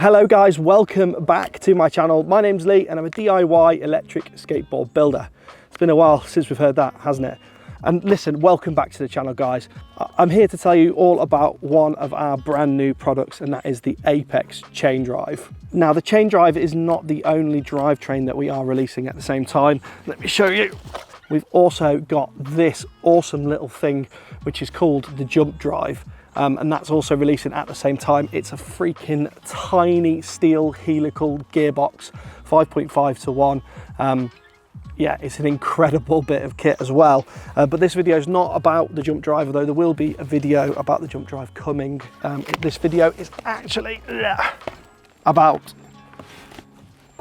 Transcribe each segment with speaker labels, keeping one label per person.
Speaker 1: Hello guys, welcome back to my channel. My name's Lee and I'm a DIY electric skateboard builder. It's been a while since we've heard that, hasn't it? And listen, welcome back to the channel guys. I'm here to tell you all about one of our brand new products, and that is the Apex chain drive. Now the chain drive is not the only drivetrain that we are releasing at the same time. Let me show you. We've also got this awesome little thing which is called the jump drive. And that's also releasing at the same time. It's a freaking tiny steel helical gearbox, 5.5 to 1. Yeah, it's an incredible bit of kit as well. But this video is not about the jump drive, although there will be a video about the jump drive coming. This video is actually about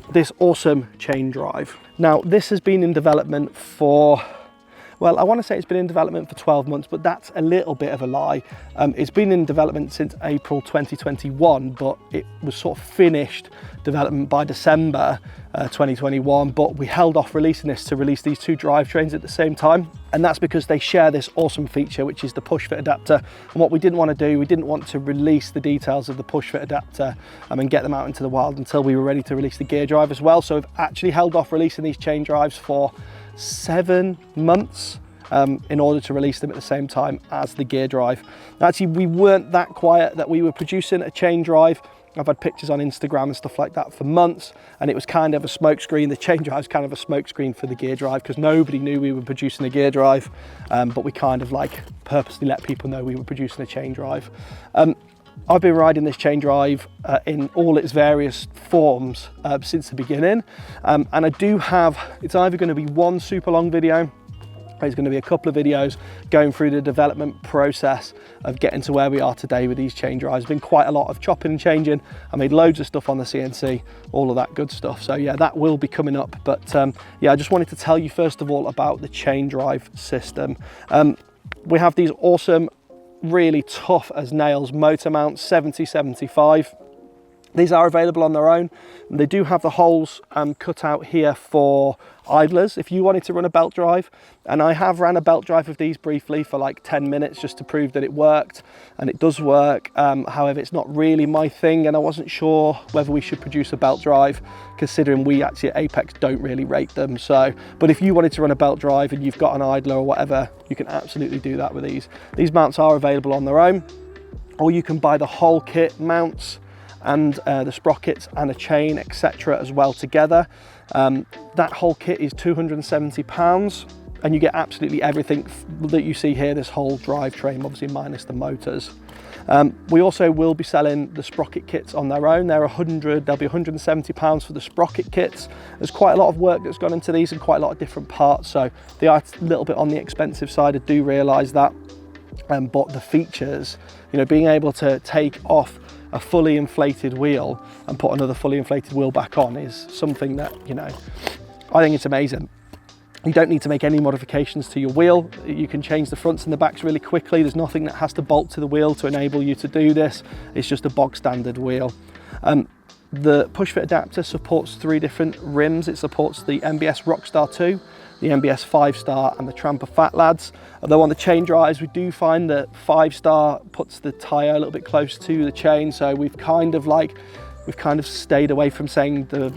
Speaker 1: this awesome chain drive. Now, this has been in development for, well, I want to say it's been in development for 12 months, but that's a little bit of a lie. It's been in development since April 2021, but it was sort of finished development by December 2021, but we held off releasing this to release these two drivetrains at the same time. And that's because they share this awesome feature, which is the push fit adapter. And what we didn't want to do, we didn't want to release the details of the push fit adapter and get them out into the wild until we were ready to release the gear drive as well. So we've actually held off releasing these chain drives for 7 months in order to release them at the same time as the gear drive. Actually, we weren't that quiet that we were producing a chain drive. I've had pictures on Instagram and stuff like that for months, and it was kind of a smokescreen. The chain drive is kind of a smokescreen for the gear drive because nobody knew we were producing a gear drive, but we kind of like purposely let people know we were producing a chain drive. I've been riding this chain drive in all its various forms since the beginning, and I do have, it's either going to be one super long video, there's going to be a couple of videos going through the development process of getting to where we are today with these chain drives. There's been quite a lot of chopping and changing. I made loads of stuff on the CNC, all of that good stuff. So yeah, that will be coming up. But yeah, I just wanted to tell you first of all about the chain drive system. We have these awesome, really tough as nails motor mounts, 70-75. These are available on their own. They do have the holes cut out here for idlers if you wanted to run a belt drive, and I have ran a belt drive of these briefly for like 10 minutes just to prove that it worked, and it does work. However, it's not really my thing, and I wasn't sure whether we should produce a belt drive considering we actually at Apex don't really rate them. So, but if you wanted to run a belt drive and you've got an idler or whatever, you can absolutely do that with these. These mounts are available on their own, or you can buy the whole kit mounts and the sprockets and a chain, etc. as well together. That whole kit is £270, and you get absolutely everything that you see here, this whole drivetrain, obviously minus the motors. We also will be selling the Sprocket Kits on their own. They'll be £170 for the Sprocket Kits. There's quite a lot of work that's gone into these and quite a lot of different parts, so they are a little bit on the expensive side, I do realise that. But the features, you know, being able to take off a fully inflated wheel and put another fully inflated wheel back on is something that, you know, I think it's amazing. You don't need to make any modifications to your wheel. You can change the fronts and the backs really quickly. There's nothing that has to bolt to the wheel to enable you to do this. It's just a bog standard wheel. The push fit adapter supports 3 different rims. It supports the MBS Rockstar 2, the MBS 5-star and the Tramper Fat Lads. Although on the chain drives, we do find that 5-star puts the tyre a little bit close to the chain. So we've kind of stayed away from saying the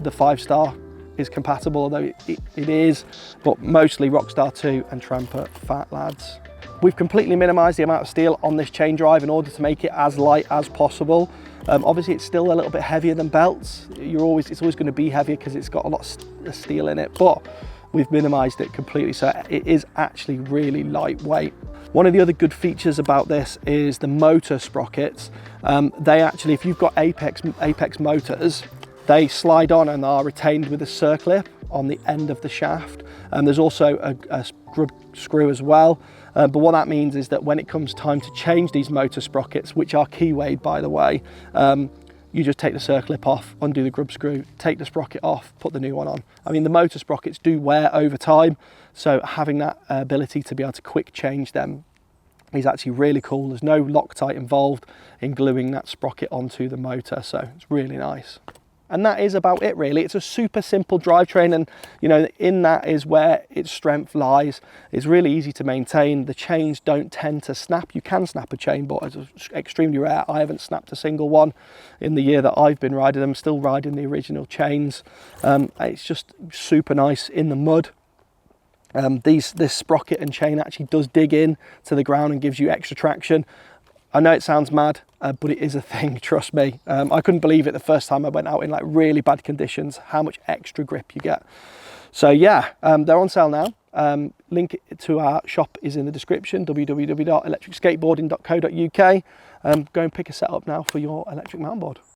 Speaker 1: 5-star is compatible, although it is, but mostly Rockstar 2 and Tramper Fat Lads. We've completely minimized the amount of steel on this chain drive in order to make it as light as possible. Obviously it's still a little bit heavier than belts. It's always going to be heavier because it's got a lot of steel in it, but we've minimized it completely, so it is actually really lightweight. One of the other good features about this is the motor sprockets. They actually, if you've got Apex motors, they slide on and are retained with a circlip on the end of the shaft. There's also a screw as well. But what that means is that when it comes time to change these motor sprockets, which are keywayed by the way, you just take the circlip off, undo the grub screw, take the sprocket off, put the new one on. I mean, the motor sprockets do wear over time, so having that ability to be able to quick change them is actually really cool. There's no Loctite involved in gluing that sprocket onto the motor, so it's really nice. And that is about it really. It's a super simple drivetrain, and you know, in that is where its strength lies. It's really easy to maintain. The chains don't tend to snap. You can snap a chain, but it's extremely rare. I haven't snapped a single one in the year that I've been riding them. Still riding the original chains. It's just super nice in the mud. This sprocket and chain actually does dig in to the ground and gives you extra traction. I know it sounds mad, but it is a thing, trust me. I couldn't believe it the first time I went out in like really bad conditions, how much extra grip you get. So yeah, they're on sale now. Link to our shop is in the description, www.electricskateboarding.co.uk. Go and pick a set up now for your electric mountain board.